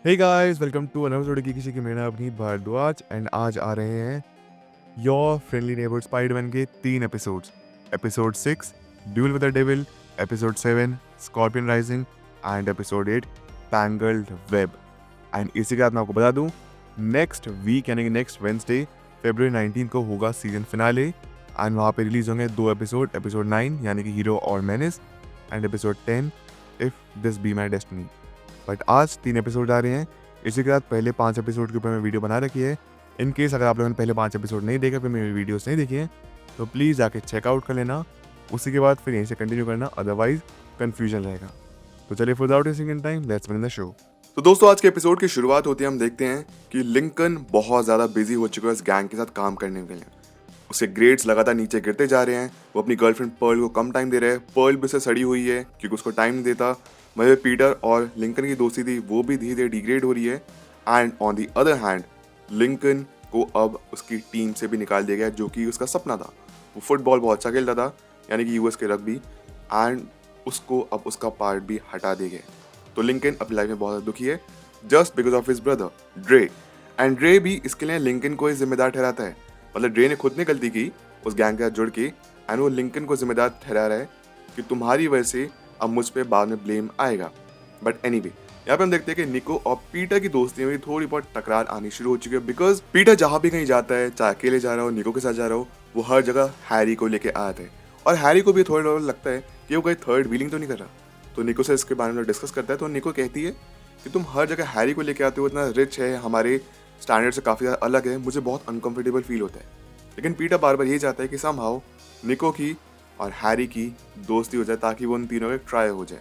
Hey guys, welcome to another की किसी की मेरा अवनीत भारद्वाज एंड आज आ रहे हैं योर फ्रेंडली नेबर स्पाइडरमैन के 3 episodes. Episode 6 dual with the devil, episode 7 scorpion rising and episode 8 tangled web. And इसी के साथ मैं आपको बता दूं, नेक्स्ट वीक यानी कि नेक्स्ट वेंसडे February 19 को होगा सीजन फिनाले एंड वहाँ पे रिलीज होंगे 2 एपिसोड। एपिसोड 9 यानी कि हीरो और menace and episode 10 if this be my destiny. But आज 3 एपिसोड आ रहे हैं। इसी के साथ पहले 5 एपिसोड के ऊपर मैं वीडियो बना रखी है। इन केस अगर आप लोगों ने पहले 5 एपिसोड नहीं देखे, फिर मेरी वीडियोस नहीं देखी हैं, तो प्लीज़ जाके चेकआउट कर लेना। उसी के बाद फिर यहीं से कंटिन्यू करना, अदरवाइज कन्फ्यूजन रहेगा। तो चलिए without wasting any time let's begin the show. तो दोस्तों, आज के एपिसोड की शुरुआत होती है, हम देखते हैं कि लिंकन बहुत ज़्यादा बिजी हो चुका है इस गैंग के साथ काम करने के लिए। उसके ग्रेड्स लगातार नीचे गिरते जा रहे हैं। वो अपनी गर्लफ्रेंड पर्ल को कम टाइम दे रहे हैं। पर्ल भी से सड़ी हुई है क्योंकि उसको टाइम नहीं देता। वहीं पीटर और लिंकन की दोस्ती थी वो भी धीरे धीरे डिग्रेड हो रही है। And on the other hand Lincoln को अब उसकी टीम से भी निकाल दिया गया, जो कि उसका सपना था। वो फुटबॉल बहुत अच्छा खेलता था, यानी कि यूएस के रग्बी, एंड उसको अब उसका पार्ट भी हटा दिया गया। तो लिंकन अपनी लाइफ में बहुत दुखी है just because of his brother Dre. And Dre भी इसके लिए लिंकन को ही जिम्मेदार ठहराता है। मतलब ड्रे ने खुद ने गलती की उस गैंग के साथ जुड़ के, एंड वो लिंकन को जिम्मेदार ठहरा रहा है कि तुम्हारी वजह से अब मुझ पे बाद में ब्लेम आएगा। बट एनीवे, यहाँ पे हम देखते हैं कि निको और पीटर की दोस्ती में थोड़ी बहुत टकरार आनी शुरू हो चुकी है। बिकॉज पीटर जहाँ भी कहीं जाता है, चाहे अकेले जा रहा हो, निको के साथ जा रहा हो, वो हर जगह हैरी को लेके आता है। और हैरी को भी थोड़ा लगता है कि वो कोई थर्ड व्हीलिंग तो नहीं कर रहा। तो निको से इसके बारे में डिस्कस करता है। तो निको कहती है कि तुम हर जगह हैरी को लेके आते हो, इतना रिच है, हमारे स्टैंडर्ड से काफ़ी ज़्यादा अलग है, मुझे बहुत अनकंफर्टेबल फील होता है। लेकिन पीटर बार बार ये चाहता है कि समहाउ निको की और हैरी की दोस्ती हो जाए ताकि वो उन तीनों का ट्राई हो जाए।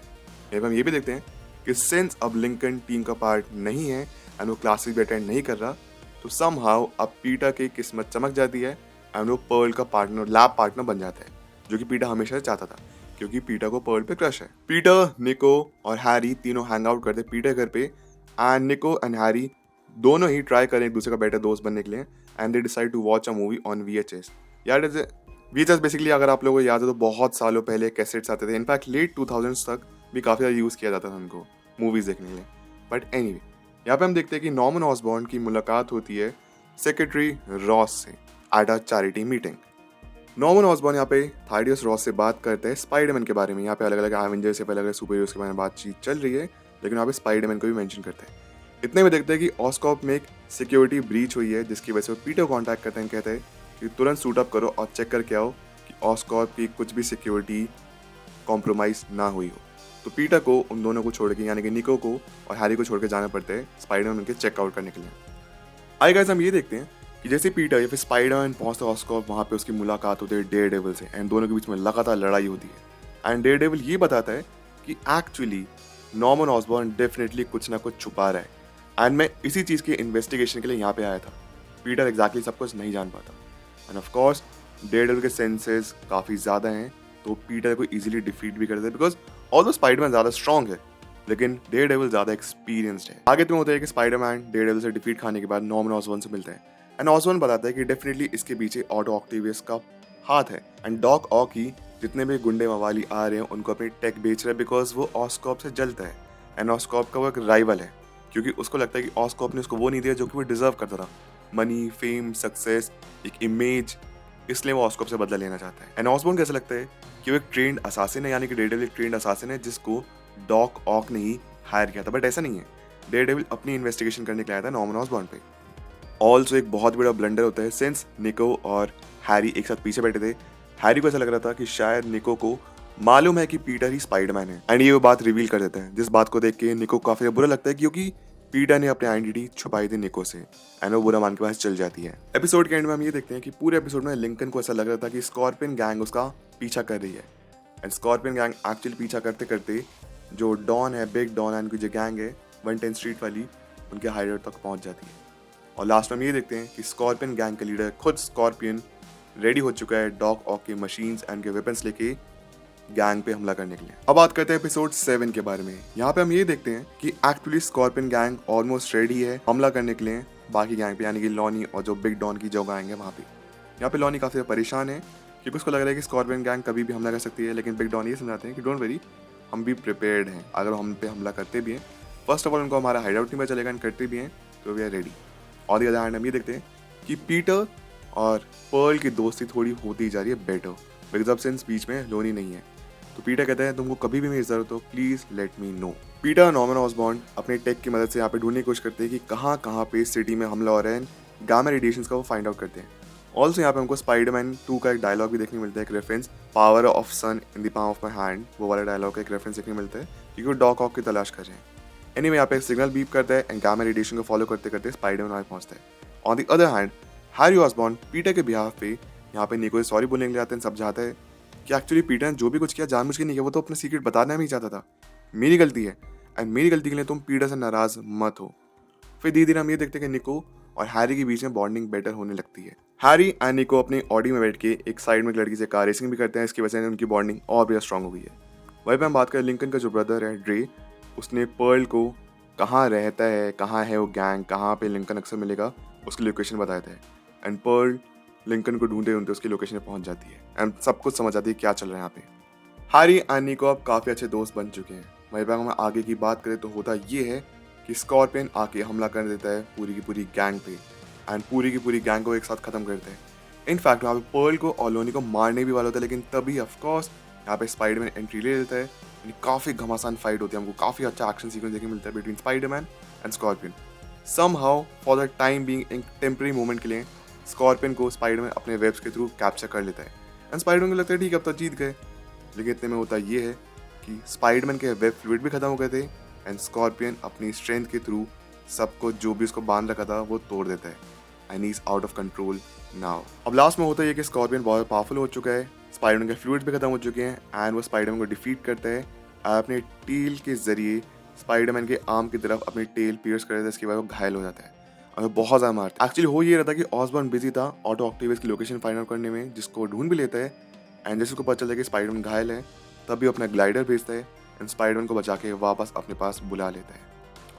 एवं हम ये भी देखते हैं कि सिंस अब लिंकन टीम का पार्ट नहीं है एंड वो क्लासेस भी अटेंड नहीं कर रहा, तो समहाउ अब पीटर की किस्मत चमक जाती है एंड वो पर्ल का पार्टनर, लैब पार्टनर बन जाता है, जो कि पीटर हमेशा चाहता था क्योंकि पीटर को पर्ल पे क्रश है। पीटर, निको और हैरी तीनों हैंग आउट करते पीटर घर पे, एंड निको एंड हैरी दोनों ही ट्राई करें एक दूसरे का बेटर दोस्त बनने के लिए, and they decide to watch a movie on VHS। यार VHS बेसिकली अगर आप लोगों को याद है तो बहुत सालों पहले कैसेट्स आते थे। इनफैक्ट लेट 2000s तक भी काफ़ी ज़्यादा यूज़ किया जाता था उनको मूवीज़ देखने के लिए। बट एनीवे, यहाँ पे हम देखते हैं कि नॉर्मन ऑसबॉर्न की मुलाकात होती है सेक्रेटरी रॉस से at a charity meeting. Norman Osborne यहाँ पे थाडियस रॉस से बात करते हैं स्पाइडरमैन के बारे में। यहाँ पे अलग अलग एवेंजर्स से अलग अलग सुपर हीरोज के बारे में बातचीत चल रही है, लेकिन यहाँ पे स्पाइडरमैन को भी मेंशन करते हैं। इतने में देखते हैं कि ऑस्कॉप में एक सिक्योरिटी ब्रीच हुई है, जिसकी वजह से वो पीटर को कॉन्टैक्ट करते हैं, कहते हैं कि तुरंत सूट अप करो और चेक करके आओ कि ऑस्कॉप की कुछ भी सिक्योरिटी कॉम्प्रोमाइज ना हुई हो। तो पीटर को उन दोनों को छोड़ के, यानी कि निको को और हैरी को छोड़ के जाना पड़ता है स्पाइडरमैन के चेकआउट करने के लिए। आइए गाइस, हम ये देखते हैं कि जैसे पीटर या फिर स्पाइडरमैन पहुंचता है ऑस्कॉप, वहाँ पे उसकी मुलाकात होती है डेयरडेविल से, एंड दोनों के बीच में लगातार लड़ाई होती है। एंड डेयरडेविल ये बताता है कि एक्चुअली नॉर्मन ऑसबॉर्न डेफिनेटली कुछ ना कुछ छुपा रहा है, एंड मैं इसी चीज़ की इन्वेस्टिगेशन के लिए यहाँ पे आया था। पीटर एग्जैक्टली सब कुछ नहीं जान पाता, एंड ऑफ कोर्स डेयरडेविल के सेंसेस काफ़ी ज़्यादा हैं, तो पीटर को इजीली डिफीट भी कर देते हैं। बिकॉज ऑल्दो स्पाइडरमैन ज़्यादा स्ट्रॉन्ग है, लेकिन डेयरडेविल ज़्यादा एक्सपीरियंस्ड है। आगे तुम्हें होता है कि स्पाइडरमैन डेयरडेविल से डिफीट खाने के बाद नॉर्मन ऑसबॉर्न से मिलता है, एंड ऑसबॉर्न बताता है कि डेफिनेटली इसके पीछे ऑटो ऑक्टेवियस का हाथ है। एंड डॉक ऑक ही जितने भी गुंडे मवाली आ रहे हैं उनको अपनी टेक बेच रहे हैं, बिकॉज वो ऑस्कॉप से जलता है, एंड ऑस्कॉप का वो एक राइवल है, क्योंकि उसको लगता है कि ऑस्कॉप ने उसको वो नहीं दिया जो कि वो डिजर्व करता था, मनी, फेम, सक्सेस, एक इमेज, इसलिए वो ऑस्कॉप से बदला लेना चाहता है। एंड ऑसबॉर्न कैसे लगता है कि वो एक ट्रेंड असासिन है, यानी कि डेयरडेविल एक ट्रेंड असासिन है जिसको डॉक ऑक ने ही हायर किया था। बट ऐसा नहीं है, डेयरडेविल अपनी इन्वेस्टिगेशन करने के लिए आया था नॉर्मन ऑसबॉर्न पे। ऑल्सो एक बहुत बड़ा ब्लंडर होता है, सिंस निको और हैरी एक साथ पीछे बैठे थे, हैरी को ऐसा लग रहा था कि शायद निको को मालूम है कि पीटर ही स्पाइडरमैन है, एंड ये वो बात रिवील कर देता है, जिस बात को देख के निको को काफी बुरा लगता है क्योंकि पीटर ने अपनी आइडेंटिटी छुपाई थी निको से, एंड वो बुरा मान के पास चल जाती है। एपिसोड के एंड में हम ये देखते हैं कि पूरे एपिसोड में लिंकन को ऐसा लग रहा था कि स्कॉर्पियन गैंग उसका पीछा कर रही है, एंड स्कॉर्पियन गैंग एक्चुअली पीछा करते करते जो डॉन है, बिग डॉन एंड की जो गैंग है 110 स्ट्रीट वाली, उनके हाइडेआउट तक पहुंच जाती है। और लास्ट में हम ये देखते हैं कि स्कॉर्पियन गैंग का लीडर खुद स्कॉर्पियन रेडी हो चुका है डॉक ऑक के मशीन्स एंड के वेपन्स लेके गैंग पे हमला करने के लिए। अब बात करते हैं एपिसोड 7 के बारे में। यहाँ पे हम ये देखते हैं कि actually scorpion gang almost ready है हमला करने के लिए बाकी गैंग पे, यानी कि लॉनी और जो बिग डॉन की जो गैंग है वहाँ पे। यहाँ पे लॉनी काफ़ी परेशान है क्योंकि उसको लग रहा है कि स्कॉर्पियन गैंग कभी भी हमला कर सकती है, लेकिन बिग डॉन ये समझाते हैं कि डोंट वरी, हम भी प्रिपेयर्ड हैं, अगर हम पे हमला करते भी हैं फर्स्ट ऑफ ऑल उनको हमारा हाइड आउट नहीं पता चलेगा एंड करते भी हैं तो वी आर रेडी। और दी अदर हैंड हम ये देखते हैं कि पीटर और पर्ल की दोस्ती थोड़ी होती जा रही है बेटर, बिकॉज अब सिंस बीच में लोनी नहीं है। तो पीटर कहता है तुमको कभी भी मेरी जरूरत हो please let me know. Peter और नॉर्मन ऑसबॉर्न अपने टेक की मदद से यहाँ पे ढूंढने की कोशिश करते हैं कि कहाँ कहाँ पे सिटी में हमला हो रहा है, गामा रेडिएशन का वो फाइंड आउट करते हैं। ऑल्सो यहाँ पे हमको स्पाइडरमैन 2 का एक डायलॉग भी देखने मिलता है, एक reference, power of sun in the palm of my hand, वो वाला डायलॉग का एक रेफरेंस देखने मिलता है क्योंकि वो डॉक ऑक की तलाश कर रहे हैं। एनीवे यहाँ पे सिग्नल बीप करता है एंड गामा रेडिएशन को फॉलो करते करते स्पाइडरमैन वहाँ पहुंचता है। On the other hand Harry Osborn Peter के बिहाफ पे यहाँ पे निको से सॉरी बोलने के लिए आते हैं, समझाता है कि एक्चुअली पीटर ने जो भी कुछ किया जानबूझ के नहीं किया, वो तो अपना सीक्रेट बताना नहीं चाहता था, मेरी गलती है एंड मेरी गलती के लिए तुम पीटर से नाराज मत हो। फिर धीरे धीरे हम ये देखते हैं कि निको और हैरी के बीच में बॉन्डिंग बेटर होने लगती है। हैरी एंड निको अपनी ऑडी में बैठ के एक साइड में एक लड़की से कार रेसिंग भी करते हैं, इसकी वजह से उनकी बॉन्डिंग और भी स्ट्रांग हो गई है। वहीं पे हम बात करें लिंकन का जो ब्रदर है ड्रे, उसने पर्ल को कहाँ रहता है, कहाँ है वो गैंग, कहाँ पे लिंकन अक्सर मिलेगा, उसकी लोकेशन बताया था एंड पर्ल लिंकन को ढूंढते ढूंढते उसकी लोकेशन पे पहुंच जाती है एंड सब कुछ समझ आती है क्या चल रहा है यहाँ पे। हैरी एंड निको अब काफ़ी अच्छे दोस्त बन चुके हैं। वहीं पर हम आगे की बात करें तो होता ये है कि स्कॉर्पियन आके हमला कर देता है पूरी की पूरी गैंग पे एंड पूरी की पूरी गैंग को एक साथ खत्म करते हैं। इनफैक्ट वहाँ पे पर्ल को और लोनी को मारने भी वाला होता है, लेकिन तभी ऑफकोर्स यहाँ पे स्पाइडरमैन एंट्री ले लेता है। काफ़ी घमासान फाइट होती है, हमको काफ़ी अच्छा एक्शन सीक्वेंस देखने मिलता है between Spiderman and scorpion. Somehow for the time being एक टेम्पररी मोमेंट के लिए स्कॉर्पियन को स्पाइडरमैन अपने वेब्स के थ्रू कैप्चर कर लेता है एंड स्पाइडरमैन को लगता है ठीक है अब तो जीत गए। लेकिन इतने में होता ये है कि स्पाइडरमैन के वेब फ्लूइड भी खत्म हो गए थे एंड स्कॉर्पियन अपनी स्ट्रेंथ के थ्रू सबको जो भी उसको बांध रखा था वो तोड़ देता है and he is out of control now. अब लास्ट में होता है कि स्कॉर्पियन बहुत पावरफुल हो चुका है, स्पाइडरमैन के फ्लूइड्स भी खत्म हो चुके हैं एंड वो स्पाइडरमैन को डिफीट करता है अपने टील के जरिए। स्पाइडरमैन के आर्म की तरफ अपनी टेल पियर्स कर देता है, इसके बाद वो घायल हो जाता है और बहुत ज़्यादा मारता है। एक्चुअली हो ये रहा था कि ऑसबॉर्न बिजी था ऑटो ऑक्टेवियस की लोकेशन फाइंड आउट करने में, जिसको ढूंढ भी लेता है एंड जैसे उसको पता चलता है कि स्पाइडरमैन घायल है तभी अपना ग्लाइडर भेजता है एंड स्पाइडरमैन को बचा के वापस अपने पास बुला लेता है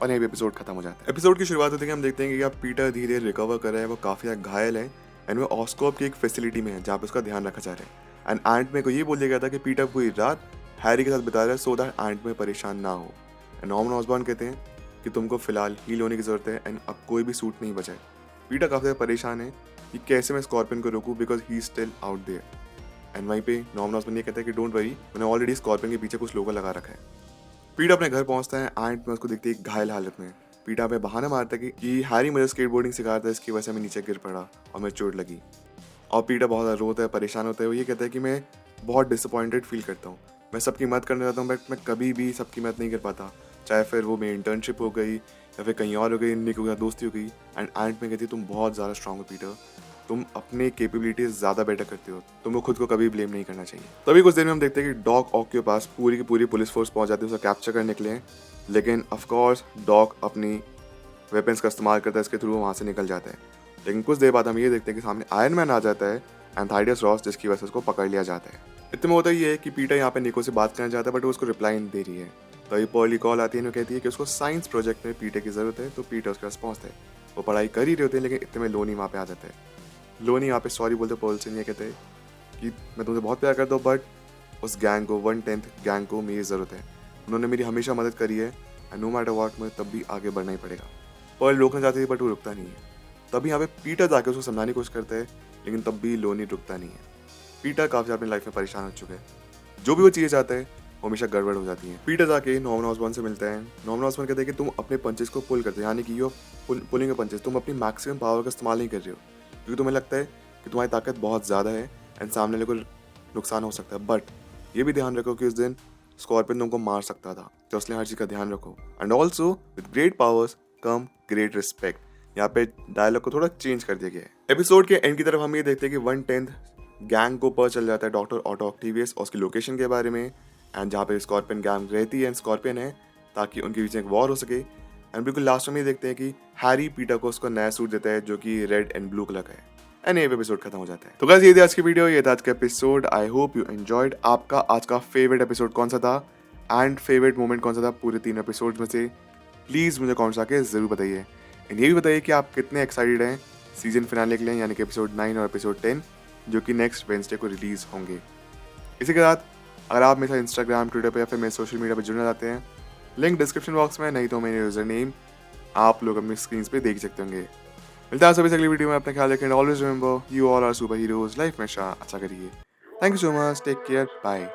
और यही एपिसोड खत्म हो जाता है। एपिसोड की शुरुआत होती है कि हम देखते हैं कि अब पीटर धीरे धीरे रिकवर कर रहा है, वो काफ़ी ज़्यादा घायल है एंड वो ऑस्कॉप की एक फैसिलिटी में है जहाँ पे उसका ध्यान रखा जा रहा है एंड आंट में को ये बोल दिया गया था कि पीटर पूरी रात हैरी के साथ बिता रहा है सो दैट आंट में परेशान ना हो। एंड नॉर्मन ऑसबॉर्न कहते हैं कि तुमको फिलहाल हील होने की जरूरत है एंड अब कोई भी सूट नहीं बचा है। पीटर काफ़ी ज़्यादा परेशान है कि कैसे मैं स्कॉर्पियन को रोकूं because he still out there and वहीं पे नॉर्मन ऑसबॉर्न ये कहता है कि डोंट वरी, मैंने ऑलरेडी स्कॉर्पियन के पीछे कुछ लोगों लगा रखा है। पीटर अपने घर पहुंचता है, आंट में उसको देखती है घायल हालत में। पीटर पे बहाना मारता है कि हैरी मुझे स्केटबोर्डिंग सिखाता है, इसकी वजह से मैं नीचे गिर पड़ा और मैं चोट लगी। और पीटर बहुत ज़्यादा रोता है, परेशान होता है। वो ये कहता है कि मैं बहुत डिसअपॉइंटेड फील करता हूँ, मैं सबकी मदद करना चाहता हूँ बट मैं कभी भी सबकी मदद नहीं कर पाता, चाहे फिर वो मेरी इंटर्नशिप हो गई या फिर कहीं और हो गई, निको के साथ दोस्ती हो गई। एंड आंट में कहती है तुम बहुत ज़्यादा स्ट्रांग हो पीटर, तुम अपने कैपेबिलिटीज ज़्यादा बेटर करते हो, तुमको खुद को कभी ब्लेम नहीं करना चाहिए। तभी कुछ देर में हम देखते हैं कि डॉक ऑक के पास पूरी की पूरी पुलिस फोर्स पहुंच जाती है उसे कैप्चर करने के लिए, लेकिन ऑफकोर्स डॉक अपनी वेपन्स का इस्तेमाल करता है, इसके थ्रू वहाँ से निकल जाता है। लेकिन कुछ देर बाद हम ये देखते हैं कि सामने आयरन मैन आ जाता है एंड थाइडियस रॉस, जिसकी वजह से उसको पकड़ लिया जाता है। इतने में होता ही है कि पीटर यहाँ पे निको से बात करना चाहता है बट वो उसको रिप्लाई नहीं दे रही है। तो ये पर्ल की कॉल आती है, वो कहती है कि उसको साइंस प्रोजेक्ट में पीटर की ज़रूरत है, तो पीटर उसके पास पहुँचता है। वो पढ़ाई कर ही रहे होते हैं, लेकिन इतने में लोनी वहाँ पे आ जाता है। लोनी यहाँ पे सॉरी बोलते पर्ल से, ये कहते हैं कि मैं तुमसे बहुत प्यार करता हूँ बट उस गैंग को 1/10 गैंग को मेरी ज़रूरत है, उन्होंने मेरी हमेशा मदद करी है एंड नो मैटर व्हाट मुझे तब भी आगे बढ़ना ही पड़ेगा। पर्ल रोकना चाहती है बट वो रुकता नहीं है। तभी यहाँ पे पीटर जाके उसको समझाने की कोशिश करता है, लेकिन तब भी लोनी रुकता नहीं है। पीटर काफ़ी अपनी लाइफ में परेशान हो चुका है, जो भी वो चीज़ें चाहता है वो हमेशा गड़बड़ हो जाती है। पीटर जाके नॉर्मन ऑसबॉर्न से मिलता है। नॉर्मन ऑसबॉर्न कहते हैं कि तुम अपने पंचेस को पुल करते हो, यानी कि यो पुलिंग पंचेस, तुम अपनी मैक्सिमम पावर का इस्तेमाल नहीं कर रहे हो क्योंकि तुम्हें लगता है कि तुम्हारी ताकत बहुत ज़्यादा है एंड सामने वाले को नुकसान हो सकता है। बट ये भी ध्यान रखो कि उस दिन स्कॉर्पियन तुमको मार सकता था, तो इसलिए हर चीज़ का ध्यान रखो। And also with great powers come great respect. यहाँ पे डायलॉग को थोड़ा चेंज कर दिया गया है। एपिसोड के एंड की तरफ हम ये देखते हैं कि 1/10 गैंग को पता चल जाता है डॉक्टर ऑटो ऑक्टेवियस और उसकी लोकेशन के बारे में एंड जहाँ पे स्कॉर्पियन गैंग रहती है एंड स्कॉर्पियन है, ताकि उनके बीच में एक वॉर हो सके। एंड बिल्कुल लास्ट में ये देखते हैं कि हैरी पीटर को उसका नया सूट देता है जो कि रेड एंड ब्लू कलर का है एंड ये एपिसोड खत्म हो जाता है। तो गाइस ये थी आज की वीडियो, ये था आज का episode. I hope you enjoyed. आपका आज का फेवरेट एपिसोड कौन सा था एंड फेवरेट मोमेंट कौन सा था पूरे 3 एपिसोड में से, प्लीज़ मुझे कमेंट्स आके ज़रूर बताइए। एंड ये भी बताइए कि आप कितने एक्साइटेड हैं सीजन फिनाले के लिए, यानी कि एपिसोड 9 और एपिसोड 10 जो कि नेक्स्ट वेडनेसडे को रिलीज़ होंगे। इसी के साथ अगर आप मेरे साथ इंस्टाग्राम, ट्विटर पर या फिर मेरे सोशल मीडिया पर जुड़ना चाहते हैं लिंक डिस्क्रिप्शन बॉक्स में, नहीं तो मेरे यूजर नेम आप लोग अपनी स्क्रीन पे देख सकते होंगे। मिलता है सभी से अगली वीडियो में, अपना ख्याल रखें। Always remember you all are super heroes, life में अच्छा करिए। Thank you so much, take care, bye.